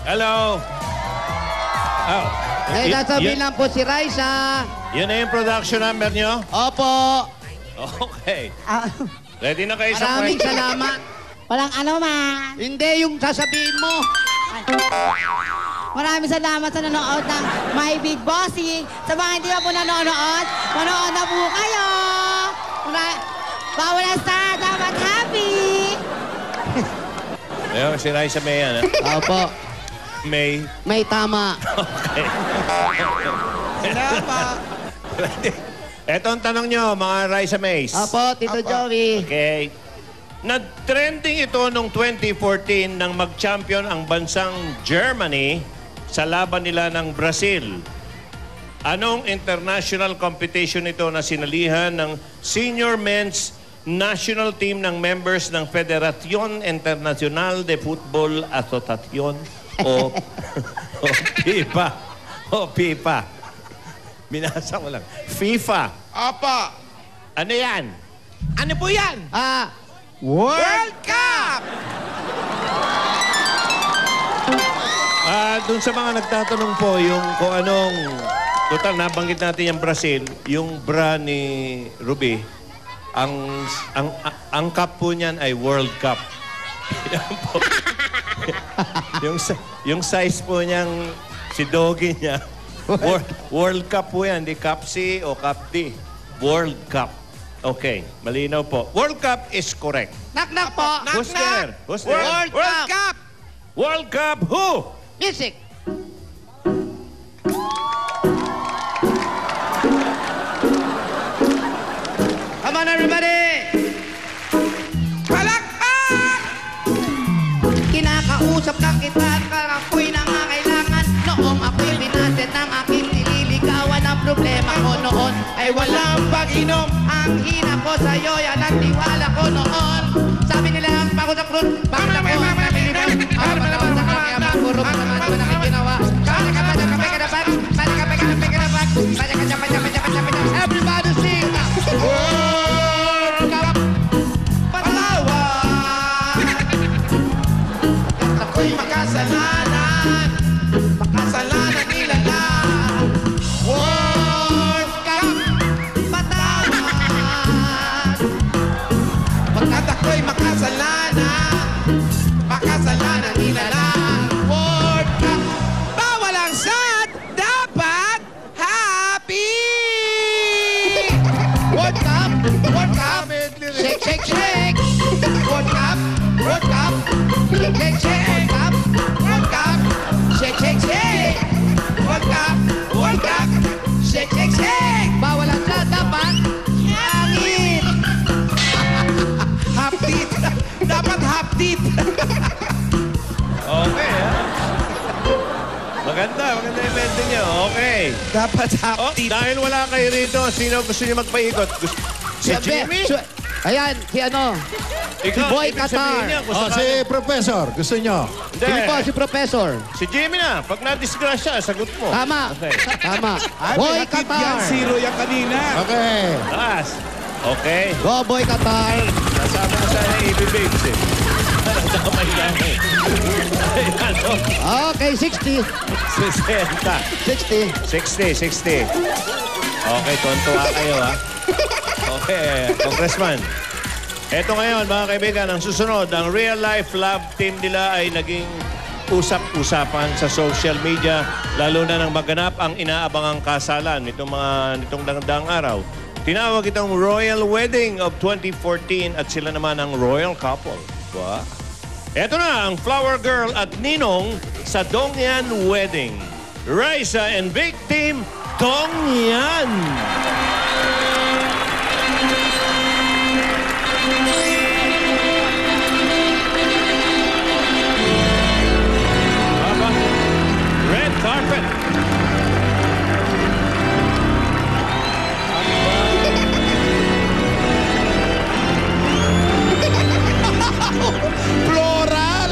Hello. Oh. Eh, sasabihin lang po si Raisa. Yun na yung production number nyo? Opo. Okay. Ready na kayo sa Maraming question? salamat. Walang ano man. Hindi, yung sasabihin mo. Maraming salamat sa nanonood ng My Big Bossing. Sa mga hindi pa po nanonood, manood na po kayo. Bawal ang star, dapat happy. Ayun, si Raisa May yan, Opo. May. May tama. Okay. Salamat. Ito ang tanong nyo, mga Raisa Mays. Opo, Tito Joey. Okay. Nag-trending ito noong 2014 nang mag-champion ang bansang Germany sa laban nila ng Brazil. Anong international competition ito na sinalihan ng senior men's national team ng members ng Federación Internacional de Fútbol Asociación o FIFA? O FIFA. Binasa ko lang. FIFA. Apa. Ano yan? Ano po yan? World Cup! Doon sa mga nagtatanong po, yung kung anong... Total, nabanggit natin yung Brazil, yung bra ni Ruby, ang cup po niyan ay World Cup. Yan po. yung size po niyang, si Doggy niya, World Cup po yan, di Cup C o Cup D. World Cup. Okay, malinaw po. World Cup is correct. Knock-knock po. Who's there? Who's there? World Cup. World Cup who? Music. Come on, everybody. Palakpak! Kinakausap na kita at ako'y nangangailangan. Noong ako'y binaset ng aking nililigawan. Ang problema ko noon ay walang pag-inom. Ang hina ko sa'yo, yan ang tiwala ko noon. Sabi nila ang pako sa krus, bakit ako ang nabilibon? Ang matawag sa kanya, magkurong naman ko na ginawa. Everybody sing! World Cup! Palawan! At ako'y makasalanan. Makasalanan nila na. World Cup! Palawan! Pagkat ako'y makasalanan. Makasalanan nila na. World Cup! Bawal ang sad, dapat happy! World Cup! World Cup! Shake, shake, shake! World Cup! World Cup! Shake, shake, shake! World Cup! Shake, shake, shake! World Cup! World Cup! Shake, shake, shake! Bawal ang sad, dapat hangin! Half teeth. Dapat half teeth. Okay, ha? Maganda yung event niyo. Okay. Dapat half Oh, teeth. dahil wala kayo rito, sino gusto niyo magpaikot? Si Jimmy? Ayan, si ano? Ikaw, Boy ibig sabihin Qatar. niya, kung Oh, si sakali- Professor, gusto nyo? Hindi. Sige po, si Professor. Si Jimmy na. Pag na-disgrasya, sagot mo. Tama. Okay. Tama. Ay, Boy may hatid yan. Qatar. Zero yan kanina. Okay. Taas. Okay. Go, Boy Qatar. Kasama na sana yung AB Babes eh. Damay lang eh. Ay, ano? Okay, 60. 60. 60. 60, 60. Okay, tontuwa kayo ha. Okay, Congressman. Eto ngayon, mga kaibigan, ang susunod, ang real life love team nila ay naging usap-usapan sa social media, lalo na nang maganap ang inaabangang kasalan nitong dangdang araw. Tinawag itong Royal Wedding of 2014 at sila naman ang Royal Couple. Wow. Eto na ang Flower Girl at Ninong sa Dongyan Wedding. Raisa and Big Team Dongyan. Red carpet. Floral.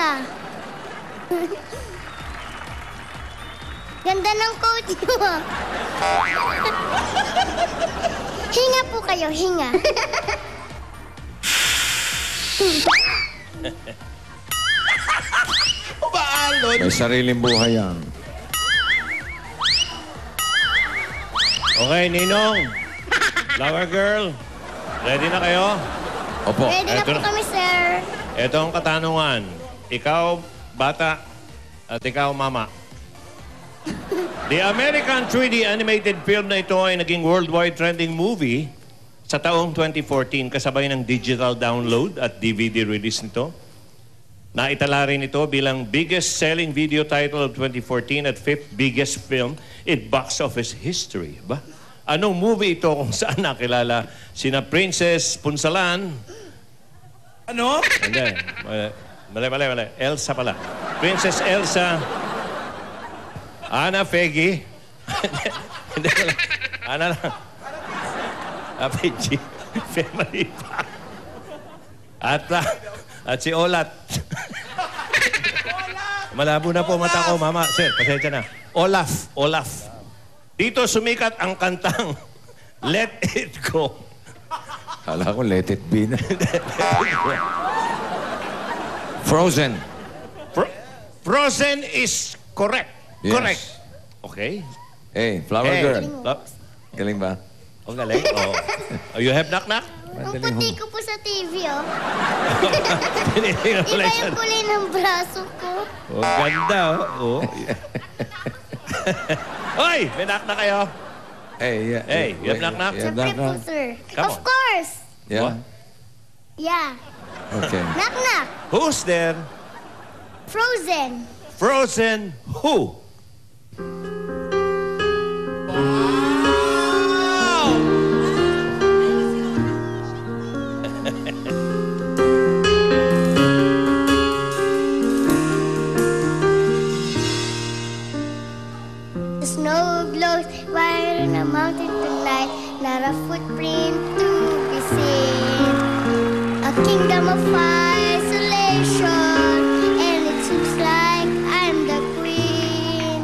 hinga. Ganda ng coat nyo. Hinga po kayo, hinga. Umaalon. May sariling buhay yan. Okay, Ninong. Flower Girl. Ready na kayo? Opo. Ready na Eto po na. kami, sir. Ito ang katanungan. Ikaw, bata, at ikaw, mama. The American 3D animated film na ito ay naging worldwide trending movie sa taong 2014 kasabay ng digital download at DVD release nito. Naitala rin ito bilang biggest selling video title of 2014 at fifth biggest film in box office history. Ba? Anong movie ito kung saan nakilala sina Princess Punsalan? Ano? Hindi. Mali. Elsa pala. Princess Elsa. Anna Fegi. Hindi pala. Anna lang. Apiji. Family pa. At si Olat. Malabo na po mata ko, mama. Sir, pasensya na. Olaf. Dito sumikat ang kantang Let It Go. Kala ko, let it be na. Frozen. Frozen is correct. Yes. Correct. Okay. Hey, flower Hey. girl. Lo- Galing ba? Ang galing. Oh. Oh, you have knock-knock? Ang puti ko po sa TV, oh. Tinitingnan ko Iba lang yung kulay ng braso ko. Oh, ganda, oh. Hoy! May knock-knock kayo. Hey, yeah. Hey, you have knock-knock? Yeah, Siyempre po, knock-knock. sir. Come Of on. course. Yeah. What? Yeah. Okay. Knock, knock. Who's there? Frozen. Frozen who? The snow glows white on a mountain tonight. Not a footprint to be seen. A kingdom of isolation, and it seems like I'm the queen.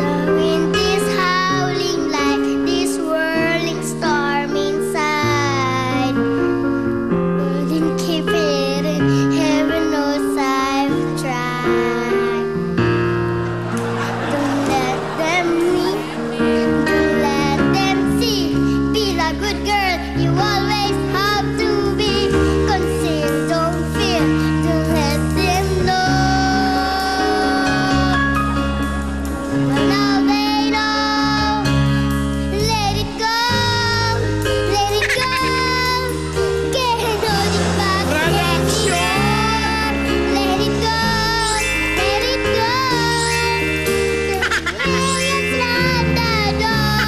The wind is howling like this whirling storm inside. Couldn't keep it in, heaven knows I've tried. Don't let them see, don't let them see. Be the good girl you always have to be. Conceal, don't fear, don't let them know. Well, now they know. Let it go, let it go. Can't hold it back anymore. Let it go, let it go. Millions at the door.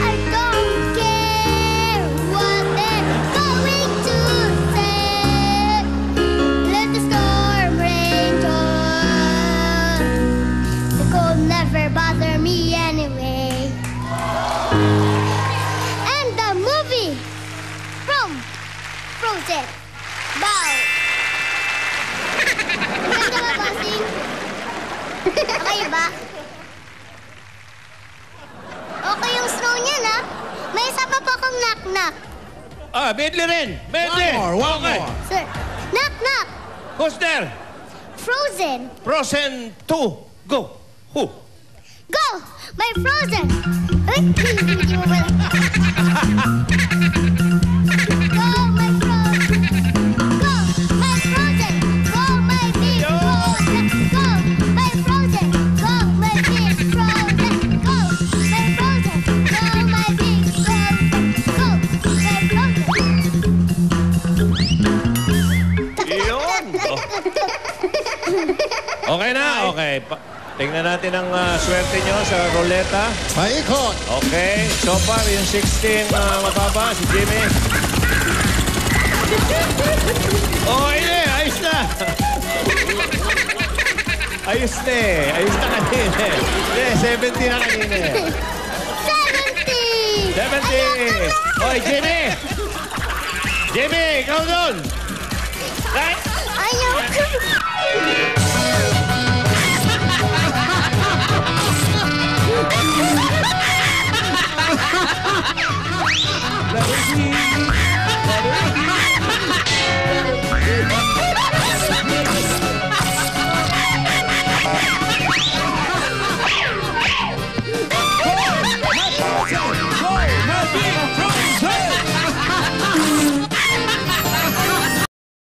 I don't care what they're going to say. Let the storm rage on. The cold never bother me anyway. And the movie from Frozen. Bow. Maganda ba, bossing? Okay ba? Okay yung snow niya, na? May isa pa po akong knock-knock. Ah, Medley rin. Medley. One Okay. more. Sir, knock-knock. Who's there? Frozen. Frozen 2. Go. Who? Go! My Frozen! Ay, hindi mo ba? Go, my Frozen! Go, my Frozen! Go, my big Frozen! Go, my Frozen! Go, my big Frozen! Go, my Frozen! Go, my big Frozen! Go, my Frozen! Yun. Oh. Okay na? Okay. Tingnan natin ang swerte nyo sa ruleta. Paikot. Okay. So far, yung 16 mababa, si Jimmy. Oh, ayun eh. Ayos na. Ayos na eh. Ayos na kanina eh. Hindi, 70 na kanina eh. 70! 70! Oy, Jimmy! Jimmy, ikaw doon! Ayaw ko.